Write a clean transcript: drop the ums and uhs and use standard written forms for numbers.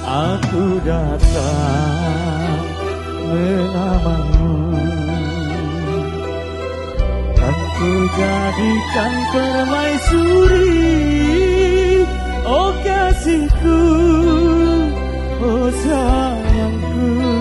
aku datang melamar. Kan ku jadikan permaisuri, oh kasihku, oh sayangku.